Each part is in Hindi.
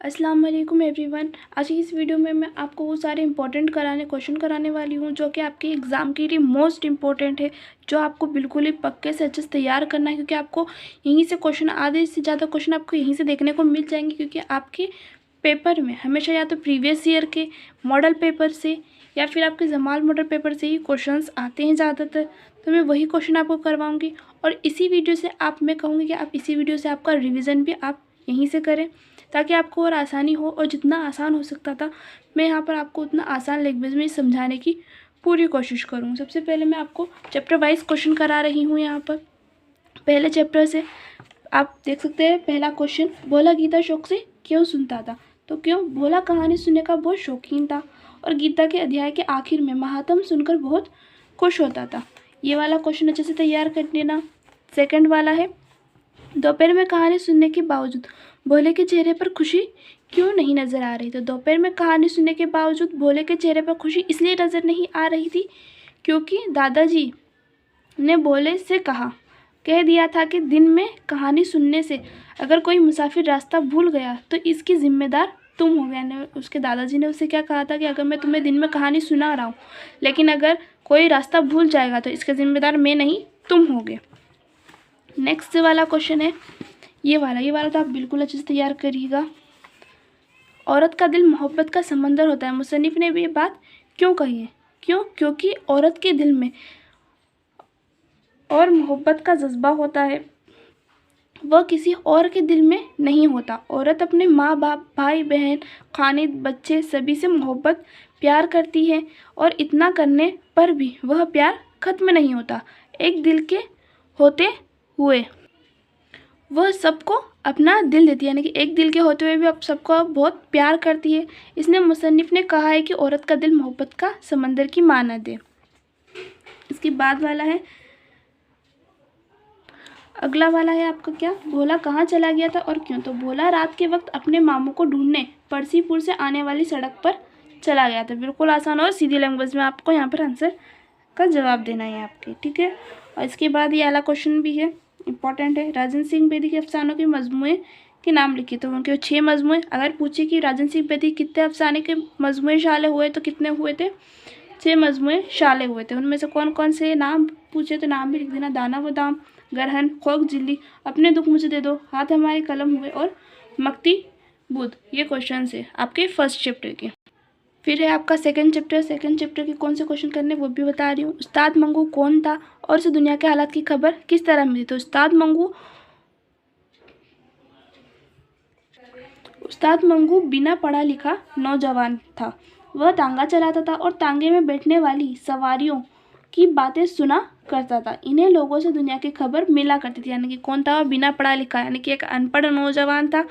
अस्सलाम वालेकुम एवरीवन। आज की इस वीडियो में मैं आपको वो सारे इंपॉर्टेंट क्वेश्चन कराने वाली हूँ जो कि आपके एग्ज़ाम के लिए मोस्ट इंपॉर्टेंट है, जो आपको बिल्कुल ही पक्के से अच्छे से तैयार करना है, क्योंकि आपको यहीं से क्वेश्चन, आधे से ज़्यादा क्वेश्चन आपको यहीं से देखने को मिल जाएंगे। क्योंकि आपके पेपर में हमेशा या तो प्रीवियस ईयर के मॉडल पेपर से या फिर आपके जमाल मॉडल पेपर से ही क्वेश्चंस आते हैं ज़्यादातर। तो मैं वही क्वेश्चन आपको करवाऊँगी और इसी वीडियो से मैं कहूँगी कि आप इसी वीडियो से आपका रिविज़न भी आप यहीं से करें, ताकि आपको और आसानी हो। और जितना आसान हो सकता था मैं यहाँ पर आपको उतना आसान लैंग्वेज में समझाने की पूरी कोशिश करूँ। सबसे पहले मैं आपको चैप्टर वाइज क्वेश्चन करा रही हूँ। यहाँ पर पहले चैप्टर से आप देख सकते हैं। पहला क्वेश्चन, भोला गीता शौक से क्यों सुनता था? तो क्यों? भोला कहानी सुनने का बहुत शौकीन था और गीता के अध्याय के आखिर में महात्म सुनकर बहुत खुश होता था। ये वाला क्वेश्चन अच्छे से तैयार कर लेना। सेकंड वाला है, दोपहर में कहानी सुनने के बावजूद भोले के चेहरे पर खुशी क्यों नहीं नज़र आ रही? तो दोपहर में कहानी सुनने के बावजूद भोले के चेहरे पर खुशी इसलिए नज़र नहीं आ रही थी क्योंकि दादाजी ने भोले से कह दिया था कि दिन में कहानी सुनने से अगर कोई मुसाफिर रास्ता भूल गया तो इसकी जिम्मेदार तुम हो गया। उसके दादाजी ने उसे क्या कहा था कि अगर मैं तुम्हें दिन में कहानी सुना रहा हूँ, लेकिन अगर कोई रास्ता भूल जाएगा तो इसका जिम्मेदार मैं नहीं, तुम होगे। नेक्स्ट वाला क्वेश्चन है ये वाला तो आप बिल्कुल अच्छे से तैयार करिएगा। औरत का दिल मोहब्बत का समंदर होता है, मुसन्निफ ने भी ये बात क्यों कही है? क्यों? क्योंकि औरत के दिल में और मोहब्बत का जज्बा होता है, वह किसी और के दिल में नहीं होता। औरत अपने माँ बाप, भाई बहन, खानिद, बच्चे सभी से मोहब्बत प्यार करती है और इतना करने पर भी वह प्यार खत्म नहीं होता। एक दिल के होते हुए वह सबको अपना दिल देती है, यानी कि एक दिल के होते हुए भी अब सबको बहुत प्यार करती है। इसने मुसन्निफ ने कहा है कि औरत का दिल मोहब्बत का समंदर की मानद है। इसके बाद वाला है, अगला वाला है आपका क्या, भोला कहाँ चला गया था और क्यों? तो भोला रात के वक्त अपने मामू को ढूंढने परसीपुर से आने वाली सड़क पर चला गया था। बिल्कुल आसान और सीधी लैंग्वेज में आपको यहाँ पर आंसर का जवाब देना है आपके, ठीक है। और इसके बाद ये वाला क्वेश्चन भी है, इंपॉर्टेंट है। राजन सिंह बेदी के अफसानों के मजमूए के नाम लिखिए। तो उनके 6 मजमूए। अगर पूछे कि राजन सिंह बेदी कितने अफसाने के मजमूए शाले हुए तो कितने हुए थे? 6 मजमूए शाले हुए थे। उनमें से कौन कौन से नाम पूछे तो नाम भी लिख देना। दाना बादाम, गरहन, खोक जिल्ली, अपने दुख मुझे दे दो, हाथ हमारे कलम हुए और मक्ती बुध। ये क्वेश्चन है आपके फर्स्ट चैप्टर के। फिर है आपका सेकंड चैप्टर के कौन से क्वेश्चन करने वो भी बता रही हूँ। उस्ताद मंगू कौन था और उसे दुनिया के हालात की खबर किस तरह मिली? तो उस्ताद मंगू बिना पढ़ा लिखा नौजवान था। वह तांगा चलाता था और तांगे में बैठने वाली सवारियों की बातें सुना करता था। इन्हें लोगों से दुनिया की खबर मिला करती थी। यानी कि कौन था? बिना पढ़ा लिखा, यानी कि एक अनपढ़ नौजवान था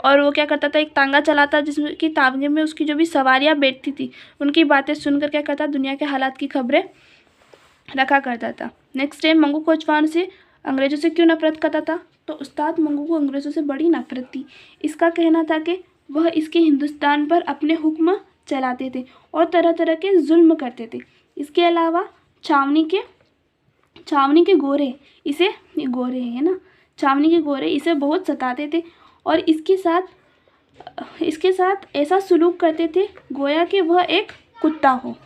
और वो क्या करता था? एक तांगा चलाता जिसमें कि तांगे में उसकी जो भी सवारियाँ बैठती थी उनकी बातें सुनकर क्या करता? दुनिया के हालात की खबरें रखा करता था। नेक्स्ट है, मंगू कोचवान से अंग्रेज़ों से क्यों नफरत करता था? तो उस्ताद मंगू को अंग्रेज़ों से बड़ी नफरत थी। इसका कहना था कि वह इसके हिंदुस्तान पर अपने हुक्म चलाते थे और तरह तरह के जुल्म करते थे। इसके अलावा छावनी के गोरे इसे, ये गोरे है ना, छावनी के गोरे इसे बहुत सताते थे और इसके साथ ऐसा सुलूक करते थे गोया कि वह एक कुत्ता हो।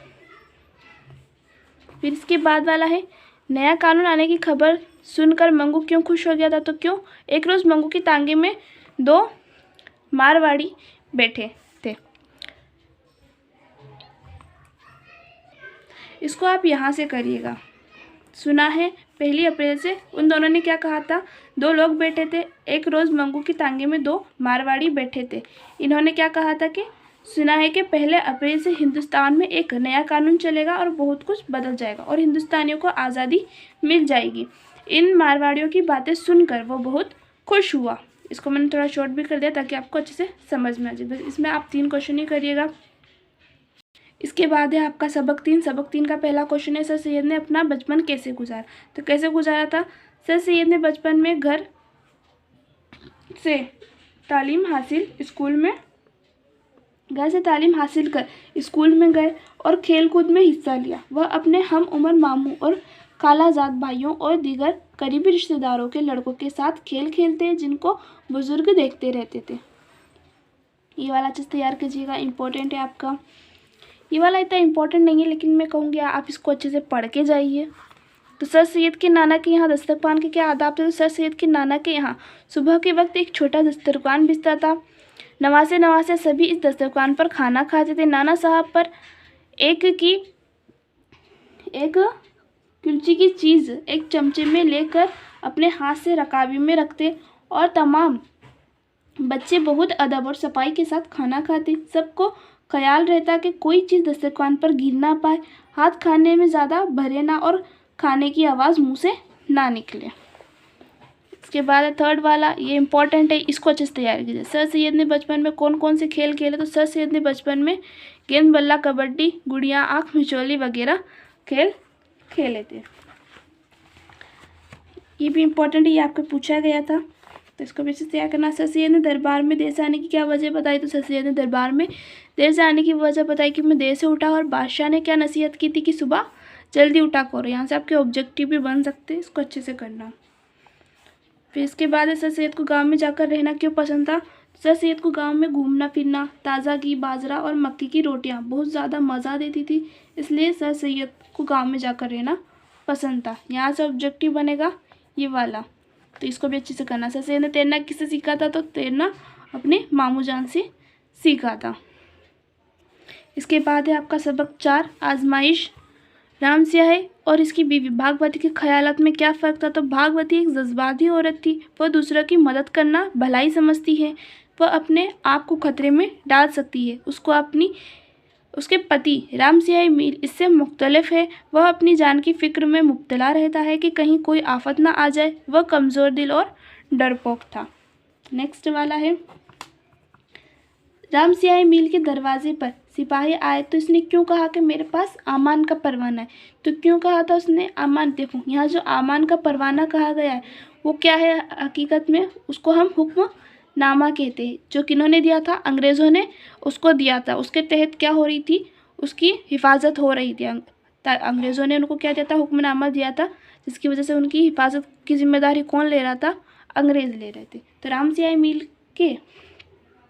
फिर इसके बाद वाला है, नया कानून आने की खबर सुनकर मंगू क्यों खुश हो गया था? तो क्यों? एक रोज़ मंगू की तांगे में 2 मारवाड़ी बैठे थे। इसको आप यहाँ से करिएगा। सुना है 1 अप्रैल से उन दोनों ने क्या कहा था? 2 लोग बैठे थे। एक रोज़ मंगू की तांगे में 2 मारवाड़ी बैठे थे। इन्होंने क्या कहा था कि सुना है कि 1 अप्रैल से हिंदुस्तान में एक नया कानून चलेगा और बहुत कुछ बदल जाएगा और हिंदुस्तानियों को आज़ादी मिल जाएगी। इन मारवाड़ियों की बातें सुनकर वो बहुत खुश हुआ। इसको मैंने थोड़ा शॉर्ट भी कर दिया ताकि आपको अच्छे से समझ में आ जाए। बस इसमें आप 3 क्वेश्चन ही करिएगा। इसके बाद है आपका सबक 3 का पहला क्वेश्चन है, सर सैयद ने अपना बचपन कैसे गुजारा? तो कैसे गुजारा था? सर सैयद ने बचपन में घर से तालीम हासिल कर स्कूल में गए और खेलकूद में हिस्सा लिया। वह अपने हम उम्र मामू और खालाजाद भाइयों और दीगर करीबी रिश्तेदारों के लड़कों के साथ खेल खेलते जिनको बुजुर्ग देखते रहते थे। ये वाला चीज़ तैयार कीजिएगा, इम्पोर्टेंट है आपका। ये वाला इतना इम्पोर्टेंट नहीं है, लेकिन मैं कहूँगी आप इसको अच्छे से पढ़ के जाइए। तो सर सैयद के नाना के यहाँ दस्तरखान के क्या आदाब थे? तो सर सैयद के नाना के यहाँ सुबह के वक्त एक छोटा दस्तरखान बिछता था। नवासे नवासे सभी इस दस्तरखान पर खाना खाते थे। नाना साहब पर एक कुल्ची की चीज़ एक चमचे में लेकर अपने हाथ से रकाबी में रखते और तमाम बच्चे बहुत अदब और सफाई के साथ खाना खाते। सबको ख्याल रहता कि कोई चीज़ दस्तरखान पर गिर ना पाए, हाथ खाने में ज़्यादा भरे ना और खाने की आवाज़ मुंह से ना निकले। इसके बाद है थर्ड वाला, ये इंपॉर्टेंट है, इसको अच्छे से तैयार कीजिए। सर सैयद ने बचपन में कौन कौन से खेल खेले? तो सर सैयद ने बचपन में गेंद बल्ला, कबड्डी, गुड़िया, आँख मिचौली वगैरह खेल खेले थे। ये भी इम्पोर्टेंट है, ये आपको पूछा गया था, तो इसको भी तैयार करना। सर सैयद ने दरबार में देर से आने की क्या वजह बताई? तो सर सैयद ने दरबार में देर से आने की वजह बताई कि मैं देर से उठा, और बादशाह ने क्या नसीहत की थी कि सुबह जल्दी उठा करो। यहाँ से आपके ऑब्जेक्टिव भी बन सकते हैं, इसको अच्छे से करना। फिर इसके बाद है सर सैयद को गाँव में जाकर रहना क्यों पसंद था? सर सैयद को गाँव में घूमना फिरना, ताज़ा घी, बाजरा और मक्की की रोटियाँ बहुत ज़्यादा मज़ा देती थी, इसलिए सर सैयद को गाँव में जाकर रहना पसंद था। यहाँ से ऑब्जेक्टिव बनेगा ये वाला, तो इसको भी अच्छे से करना। सर सैयद ने तैरना किससे सीखा था? तो तैरना अपने मामू जान से सीखा था। इसके बाद है आपका सबक 4, आजमाइश। राम सियाह और इसकी बीवी भागवती के ख्यालात में क्या फ़र्क था? तो भागवती एक जज्बाती औरत थी, वह दूसरों की मदद करना भलाई समझती है, वह अपने आप को खतरे में डाल सकती है। उसके पति राम सियाह मील इससे मुख्तलिफ है, वह अपनी जान की फ़िक्र में मुब्तला रहता है कि कहीं कोई आफत ना आ जाए, वह कमज़ोर दिल और डरपोक था। नेक्स्ट वाला है, राम सियाह मील के दरवाजे पर सिपाही आए तो इसने क्यों कहा कि मेरे पास आमान का परवाना है? तो क्यों कहा था उसने आमान? देखो यहाँ जो आमान का परवाना कहा गया है वो क्या है हकीकत में? उसको हम हुक्म नामा कहते हैं, जो किन्होंने दिया था? अंग्रेज़ों ने उसको दिया था। उसके तहत क्या हो रही थी? उसकी हिफाजत हो रही थी। अंग्रेज़ों ने उनको क्या दिया था? हुक्मनामा दिया था, जिसकी वजह से उनकी हिफाजत की जिम्मेदारी कौन ले रहा था? अंग्रेज़ ले रहे थे। तो राम सियाह मील के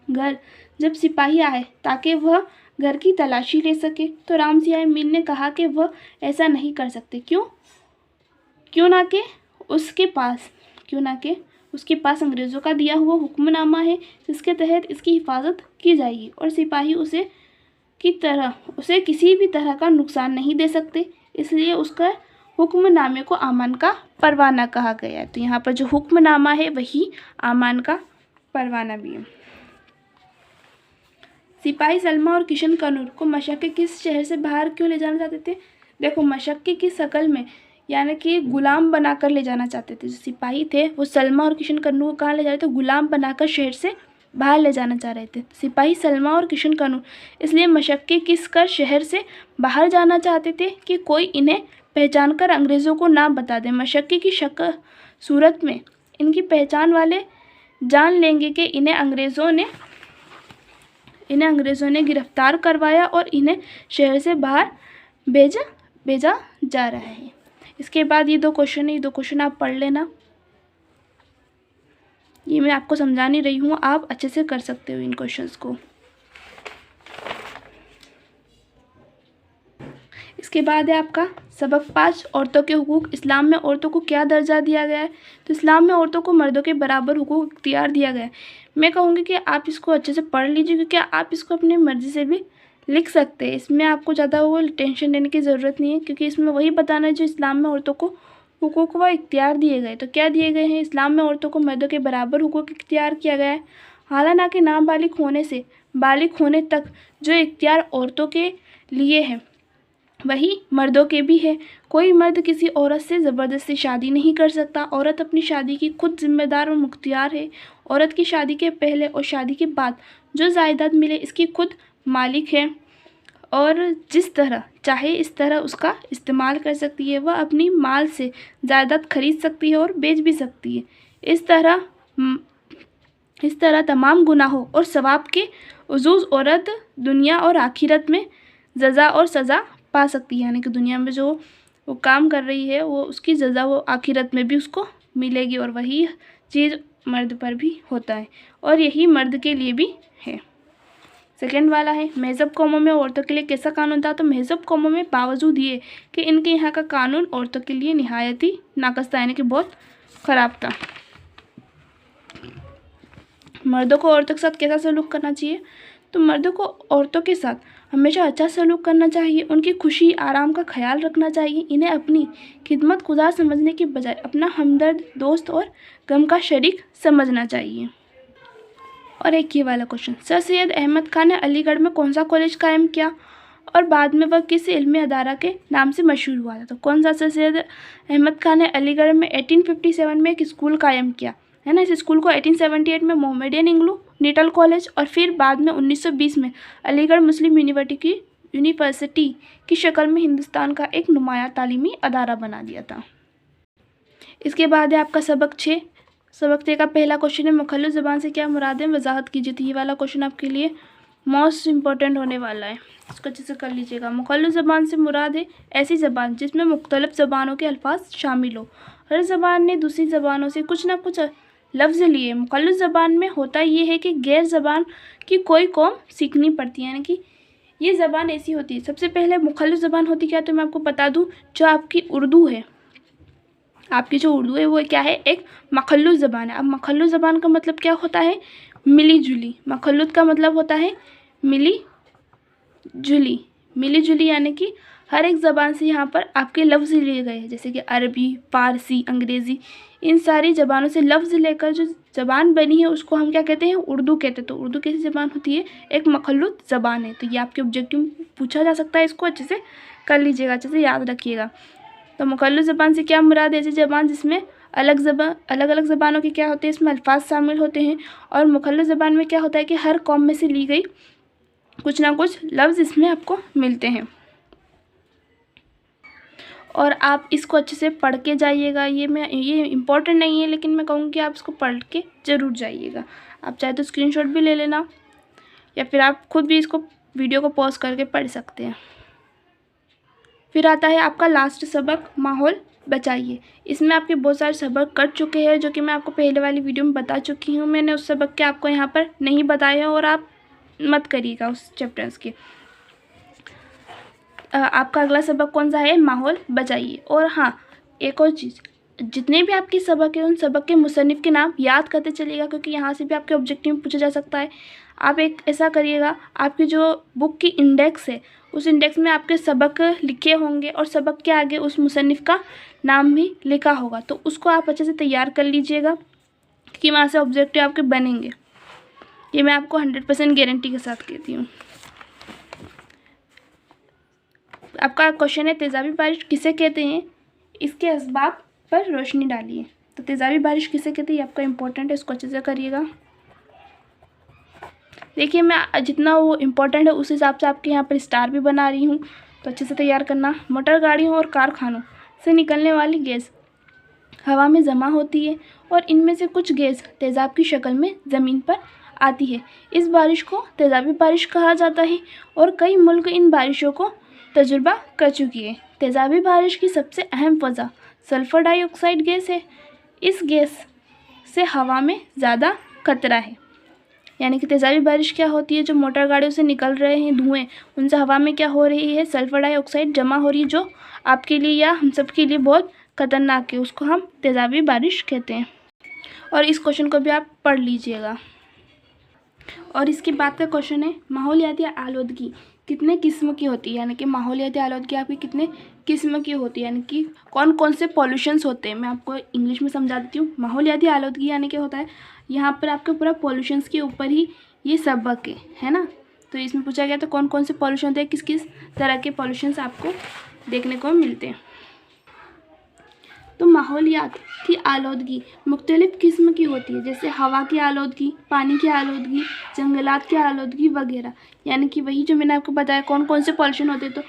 घर जब सिपाही आए ताकि वह घर की तलाशी ले सके, तो राम सियाह मील ने कहा कि वह ऐसा नहीं कर सकते। क्यों ना कि उसके पास अंग्रेज़ों का दिया हुआ हुक्मनामा है जिसके तहत इसकी हिफाजत की जाएगी, और सिपाही उसे किसी भी तरह का नुकसान नहीं दे सकते, इसलिए उसका हुक्मनामे को आमान का परवाना कहा गया है। तो यहाँ पर जो हुक्मनामा है वही आमान का परवाना भी है। सिपाही सलमा और किशन कनूर को मशक्क़े के किस शहर से बाहर क्यों ले जाना चाहते थे? देखो मशक्क़े की शक्ल में यानी कि गुलाम बनाकर ले जाना चाहते थे। जो सिपाही थे वो सलमा और किशन कनूर को कहाँ ले जा रहे थे? गुलाम बनाकर शहर से बाहर ले जाना चाह रहे थे। सिपाही सलमा और किशन कनूर इसलिए मशक्क़े किस कर शहर से बाहर जाना चाहते थे कि कोई इन्हें पहचान कर अंग्रेज़ों को ना बता दे। मशक्क़े की शक्ल सूरत में इनकी पहचान वाले जान लेंगे कि इन्हें अंग्रेज़ों ने गिरफ्तार करवाया और इन्हें शहर से बाहर भेजा जा रहा है। इसके बाद ये 2 क्वेश्चन है, ये 2 क्वेश्चन आप पढ़ लेना। ये मैं आपको समझा नहीं रही हूँ, आप अच्छे से कर सकते हो इन क्वेश्चंस को। इसके बाद है आपका सबक 5, औरतों के हुकूक। इस्लाम में औरतों को क्या दर्जा दिया गया है? तो इस्लाम में औरतों को मर्दों के बराबर हुकूक इख्तियार दिया गया है। मैं कहूँगी कि आप इसको अच्छे से पढ़ लीजिए, क्योंकि आप इसको अपनी मर्ज़ी से भी लिख सकते हैं। इसमें आपको ज़्यादा वो टेंशन लेने की ज़रूरत नहीं है, क्योंकि इसमें वही बताना है जो इस्लाम में औरतों को हुकूक व इख्तियार दिए गए। तो क्या दिए गए हैं? इस्लाम में औरतों को मर्दों के बराबर हुकूक इख्तियार किया गया है। हालांकि नाबालिग होने से बालिग होने तक जो इख्तियार औरतों के लिए है वही मर्दों के भी है। कोई मर्द किसी औरत से ज़बरदस्ती शादी नहीं कर सकता। औरत अपनी शादी की खुद जिम्मेदार और मुख्तियार है। औरत की शादी के पहले और शादी के बाद जो जायदाद मिले इसकी खुद मालिक है, और जिस तरह चाहे इस तरह उसका इस्तेमाल कर सकती है। वह अपनी माल से जायदाद खरीद सकती है और बेच भी सकती है। इस तरह तमाम गुनाहों और सवाब के उजूज़ औरत दुनिया और आखिरत में जज़ा और सज़ा पा सकती है। यानी कि दुनिया में जो वो काम कर रही है वो उसकी सज़ा वो आखिरत में भी उसको मिलेगी, और वही चीज़ मर्द पर भी होता है, और यही मर्द के लिए भी है। सेकेंड वाला है महजब कौमों में औरतों के लिए कैसा कानून था। तो महजब कौमों में बावजूद ये कि इनके यहाँ का कानून औरतों के लिए निहायत ही नाकस था, यानी कि बहुत ख़राब था। मर्दों को औरतों के साथ कैसा सलूक करना चाहिए। तो मर्दों को औरतों के साथ हमेशा अच्छा सलूक करना चाहिए, उनकी खुशी आराम का ख्याल रखना चाहिए, इन्हें अपनी खिदमत गुजार समझने के बजाय अपना हमदर्द, दोस्त और गम का शरीक समझना चाहिए। और एक ये वाला क्वेश्चन, सर सैयद अहमद खान ने अलीगढ़ में कौन सा कॉलेज कायम किया और बाद में वह किस इल्मी अदारा के नाम से मशहूर हुआ था। तो कौन सा, सर सैयद अहमद खान ने अलीगढ़ में 1857 में एक स्कूल कायम किया, है ना। इस स्कूल को 1878 में मोहम्मदियन इंग्लो निटल कॉलेज और फिर बाद में 1920 में अलीगढ़ मुस्लिम यूनिवर्सिटी की शक्ल में हिंदुस्तान का एक नुमाया तालीमी अदारा बना दिया था। इसके बाद है आपका सबक 6। सबक 6 का पहला क्वेश्चन है मुखल्लू ज़बान से क्या मुराद है, वजाहत कीजिए। तो ये वाला क्वेश्चन आपके लिए मोस्ट इम्पॉर्टेंट होने वाला है, इसको अच्छे से कर लीजिएगा। मुखल्लू ज़बान से मुराद है ऐसी ज़बान जिसमें मुख्तलिफ ज़बानों के अल्फाज शामिल हो, हर ज़बान ने दूसरी ज़बानों से कुछ ना कुछ लफ्ज़ लिए। मुखल्लू ज़बान में होता ये है कि गैर ज़बान की कोई कौम सीखनी पड़ती है, यानी कि ये ज़बान ऐसी होती है। सबसे पहले मुखल्लू ज़बान होती क्या है, तो मैं आपको बता दूँ, जो आपकी उर्दू है, आपकी जो उर्दू है वो क्या है, एक मखल्लू ज़बान है। अब मखल्लू ज़बान का मतलब क्या होता है, मिली जुली। मखल्लूत का मतलब होता है मिली जुली। मिली जुली यानी कि हर एक ज़बान से यहाँ पर आपके लफ्ज़ लिए गए हैं, जैसे कि अरबी, फारसी, अंग्रेज़ी, इन सारी ज़बानों से लफ्ज़ लेकर जो ज़बान बनी है उसको हम क्या कहते हैं, उर्दू कहते हैं। तो उर्दू कैसी ज़बान होती है, एक मखल्लूत ज़बान है। तो ये आपके ऑब्जेक्टिव में पूछा जा सकता है, इसको अच्छे से कर लीजिएगा, अच्छे से याद रखिएगा। तो मुखल्लू ज़बान से क्या मुराद है, ऐसी ज़बान जिसमें अलग अलग ज़बानों के क्या होते हैं, इसमें अल्फाज शामिल होते हैं। और मुखल्लू ज़बान में क्या होता है कि हर कौम में से ली गई कुछ ना कुछ लफ्ज़ इसमें आपको मिलते हैं। और आप इसको अच्छे से पढ़ के जाइएगा। ये इम्पोर्टेंट नहीं है, लेकिन मैं कहूँगी आप इसको पढ़ के ज़रूर जाइएगा। आप चाहे तो स्क्रीनशॉट भी ले लेना, या फिर आप खुद भी इसको वीडियो को पॉज करके पढ़ सकते हैं। फिर आता है आपका लास्ट सबक, माहौल बचाइए। इसमें आपके बहुत सारे सबक कट चुके हैं, जो कि मैं आपको पहले वाली वीडियो में बता चुकी हूँ। मैंने उस सबक के आपको यहाँ पर नहीं बताए हैं, और आप मत करिएगा उस चैप्टर्स के। आपका अगला सबक कौन सा है, माहौल बचाइए। और हाँ, एक और चीज़, जितने भी आपके सबक हैं उन सबक के मुसन्निफ़ के नाम याद करते चलिएगा, क्योंकि यहाँ से भी आपके ऑब्जेक्टिव में पूछा जा सकता है। आप एक ऐसा करिएगा, आपकी जो बुक की इंडेक्स है उस इंडेक्स में आपके सबक लिखे होंगे, और सबक के आगे उस मुसन्निफ़ का नाम भी लिखा होगा। तो उसको आप अच्छे से तैयार कर लीजिएगा, कि वहाँ से ऑब्जेक्टिव आपके बनेंगे। ये मैं आपको 100% गारंटी के साथ कहती हूँ। आपका क्वेश्चन है तेज़ाबी बारिश किसे कहते हैं, इसके असबाब पर रोशनी डालिए। तो तेज़ाबी बारिश किसे कहते हैं, ये आपका इम्पोर्टेंट है, इसको अच्छे से करिएगा। देखिए, मैं जितना वो इम्पोर्टेंट है उस हिसाब से आपके यहाँ पर स्टार भी बना रही हूँ, तो अच्छे से तैयार करना। मोटर गाड़ियों और कारखानों से निकलने वाली गैस हवा में जमा होती है, और इनमें से कुछ गैस तेज़ाब की शक्ल में ज़मीन पर आती है। इस बारिश को तेज़ाबी बारिश कहा जाता है, और कई मुल्क इन बारिशों को तजुर्बा कर चुकी है। तेज़ाबी बारिश की सबसे अहम वजह सल्फ़र डाइऑक्साइड गैस है। इस गैस से हवा में ज़्यादा खतरा है, यानी कि तेज़ाबी बारिश क्या होती है, जो मोटर गाड़ियों से निकल रहे हैं धुएँ, उनसे हवा में क्या हो रही है, सल्फ़र डाइऑक्साइड जमा हो रही है, जो आपके लिए या हम सब के लिए बहुत ख़तरनाक है। उसको हम तेज़ाबी बारिश कहते हैं। और इस क्वेश्चन को भी आप पढ़ लीजिएगा। और इसके बाद का क्वेश्चन है माहौलियाती आलूदगी कितने किस्म की होती है, यानी कि माहौलियाती आलूदगी आपकी कितने किस्म की होती है, यानी कि कौन कौन से पॉल्यूशंस होते हैं। मैं आपको इंग्लिश में समझा देती हूँ। माहौलियाती आलूदगी यानी क्या होता है, यहाँ पर आपके पूरा पॉल्यूशंस के ऊपर ही ये सबक है ना। तो इसमें पूछा गया तो कौन कौन से पॉल्यूशन होते हैं, किस किस तरह के पॉल्यूशंस आपको देखने को मिलते हैं। तो माहौलियात की आलूदगी मुख्तलिफ़ किस्म की होती है, जैसे हवा की आलूदगी, पानी की आलूदगी, जंगलात की आलूदगी वगैरह। यानी कि वही जो मैंने आपको बताया कौन कौन से पॉल्यूशन होते हैं, तो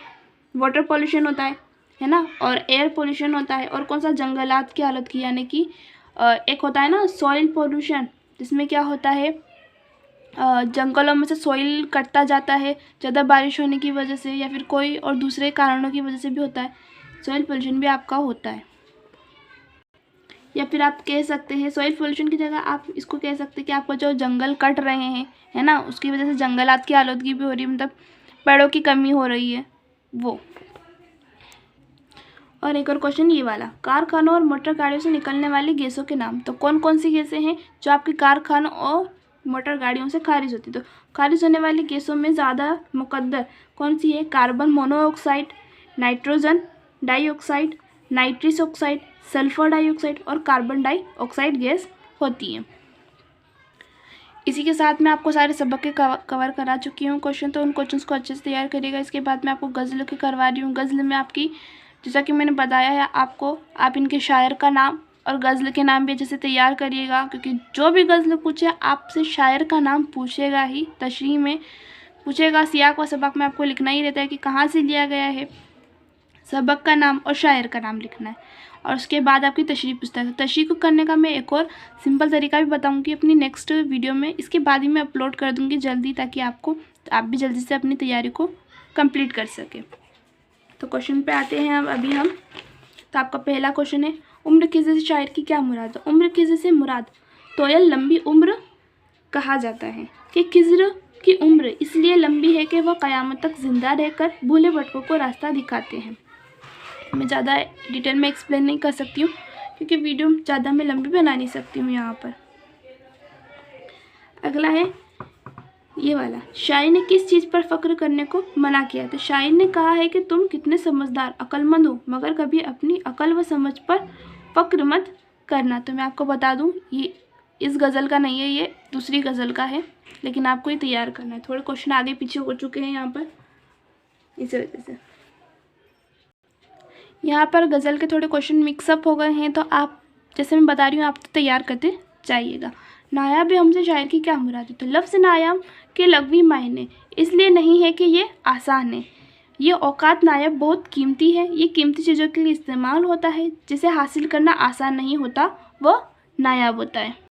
वाटर पॉल्यूशन होता है ना, और एयर पॉल्यूशन होता है, और कौन सा जंगलात की आलूदगी, यानी कि एक होता है ना सॉइल पॉल्यूशन, जिसमें क्या होता है जंगलों में से सॉइल कटता जाता है ज़्यादा बारिश होने की वजह से, या फिर कोई और दूसरे कारणों की वजह से भी होता है। सॉइल पॉल्यूशन भी आपका होता है। या फिर आप कह सकते हैं सॉइल पोल्यूशन की जगह आप इसको कह सकते हैं कि आपका जो जंगल कट रहे हैं, है ना, उसकी वजह से जंगलात की आलूदगी भी हो रही है, मतलब पेड़ों की कमी हो रही है वो। और एक और क्वेश्चन ये वाला, कारखानों और मोटर गाड़ियों से निकलने वाली गैसों के नाम। तो कौन कौन सी गैसें हैं जो आपके कारखानों और मोटर गाड़ियों से खारिज होती है? तो खारिज होने वाली गैसों में ज़्यादा मुकद्दर कौन सी है? Carbon monoxide, nitrogen dioxide, nitrous oxide, sulphur dioxide और कार्बन डाइऑक्साइड गैस होती है। इसी के साथ मैं आपको सारे सबक के कवर करा चुकी हूँ क्वेश्चन, तो उन क्वेश्चंस को अच्छे से तैयार करिएगा। इसके बाद मैं आपको गज़ल की करवा रही हूँ। गज़ल में आपकी, जैसा कि मैंने बताया है आपको, आप इनके शायर का नाम और गज़ल के नाम भी अच्छे से तैयार करिएगा, क्योंकि जो भी गज़ल पूछे आपसे शायर का नाम पूछेगा ही, तशरीह में पूछेगा। सियाक व सबक में आपको लिखना ही रहता है कि कहाँ से लिया गया है, सबक का नाम और शायर का नाम लिखना है, और उसके बाद आपकी तशरीह पूछता है। तशरीह को करने का मैं एक और सिंपल तरीका भी बताऊंगी अपनी नेक्स्ट वीडियो में, इसके बाद ही मैं अपलोड कर दूंगी जल्दी, ताकि आप भी जल्दी से अपनी तैयारी को कंप्लीट कर सके। तो क्वेश्चन पे आते हैं अब अभी हम। तो आपका पहला क्वेश्चन है, उम्र कीज़े से शायर की क्या मुराद है? उम्र कीज़े से मुराद तोयल लंबी उम्र कहा जाता है कि खिज़्र की उम्र इसलिए लंबी है कि वह क़यामत तक ज़िंदा रहकर भूले भटकों को रास्ता दिखाते हैं। मैं ज़्यादा डिटेल में एक्सप्लेन नहीं कर सकती हूँ, क्योंकि वीडियो ज़्यादा मैं लंबी बना नहीं सकती हूँ यहाँ पर। अगला है ये वाला, शायर ने किस चीज़ पर फ़ख्र करने को मना किया? तो शायर ने कहा है कि तुम कितने समझदार अक्लमंद हो, मगर कभी अपनी अकल व समझ पर फ़ख्र मत करना। तो मैं आपको बता दूँ, ये इस गज़ल का नहीं है, ये दूसरी गज़ल का है, लेकिन आपको ये तैयार करना है। थोड़े क्वेश्चन आगे पीछे हो चुके हैं यहाँ पर, इस वजह से यहाँ पर गज़ल के थोड़े क्वेश्चन मिक्सअप हो गए हैं। तो आप, जैसे मैं बता रही हूँ, आप तो तैयार करते जाइएगा। नायाब है हमसे शायर की क्या मुराद है? तो लफ्ज़ नायाब के लग़वी मायने इसलिए नहीं है कि ये आसान है, ये औकात नायाब बहुत कीमती है, ये कीमती चीज़ों के लिए इस्तेमाल होता है, जिसे हासिल करना आसान नहीं होता वो नायाब होता है।